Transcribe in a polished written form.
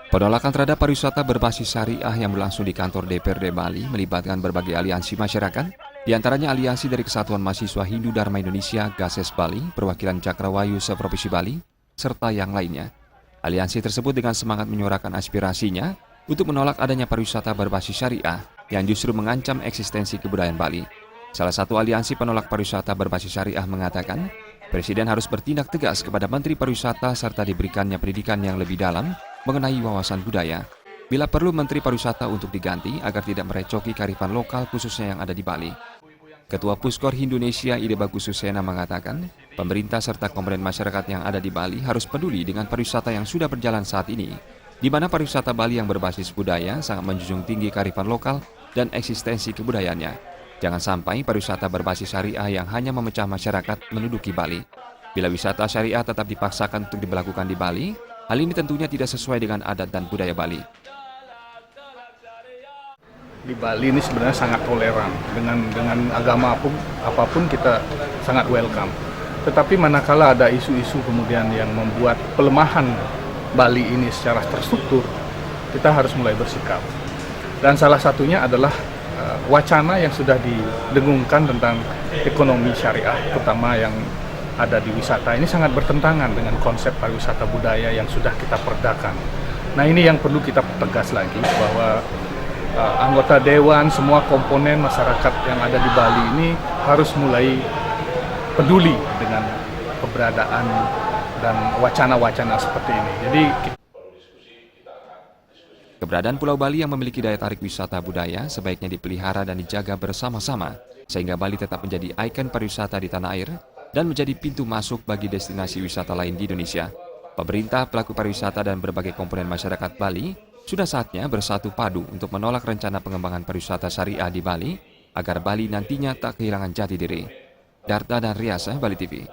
Penolakan terhadap pariwisata berbasis syariah yang berlangsung di kantor DPRD Bali melibatkan berbagai aliansi masyarakat, di antaranya Aliansi dari Kesatuan Mahasiswa Hindu Dharma Indonesia Gases Bali, perwakilan Cakrawayu Seprovinsi Bali, serta yang lainnya. Aliansi tersebut dengan semangat menyuarakan aspirasinya untuk menolak adanya pariwisata berbasis syariah yang justru mengancam eksistensi kebudayaan Bali. Salah satu aliansi penolak pariwisata berbasis syariah mengatakan, Presiden harus bertindak tegas kepada Menteri Pariwisata serta diberikannya pendidikan yang lebih dalam mengenai wawasan budaya. Bila perlu Menteri Pariwisata untuk diganti agar tidak merecoki kearifan lokal khususnya yang ada di Bali. Ketua Puskor Indonesia Ide Bagus Susena mengatakan, pemerintah serta komponen masyarakat yang ada di Bali harus peduli dengan pariwisata yang sudah berjalan saat ini, di mana pariwisata Bali yang berbasis budaya sangat menjunjung tinggi kearifan lokal dan eksistensi kebudayaannya. Jangan sampai pariwisata berbasis syariah yang hanya memecah masyarakat menduduki Bali. Bila wisata syariah tetap dipaksakan untuk diberlakukan di Bali, hal ini tentunya tidak sesuai dengan adat dan budaya Bali. Di Bali ini sebenarnya sangat toleran dengan agama apapun kita sangat welcome. Tetapi manakala ada isu-isu kemudian yang membuat pelemahan Bali ini secara terstruktur, kita harus mulai bersikap. Dan salah satunya adalah wacana yang sudah didengungkan tentang ekonomi syariah, terutama yang ada di wisata. Ini sangat bertentangan dengan konsep pariwisata budaya yang sudah kita perdakan. Nah, ini yang perlu kita tegas lagi bahwa anggota dewan, semua komponen masyarakat yang ada di Bali ini harus mulai peduli dengan keberadaan dan wacana-wacana seperti ini. Jadi Keberadaan Pulau Bali yang memiliki daya tarik wisata budaya sebaiknya dipelihara dan dijaga bersama-sama, sehingga Bali tetap menjadi ikon pariwisata di tanah air dan menjadi pintu masuk bagi destinasi wisata lain di Indonesia. Pemerintah, pelaku pariwisata, dan berbagai komponen masyarakat Bali sudah saatnya bersatu padu untuk menolak rencana pengembangan pariwisata syariah di Bali agar Bali nantinya tak kehilangan jati diri. Darta dan Riasa, Bali TV.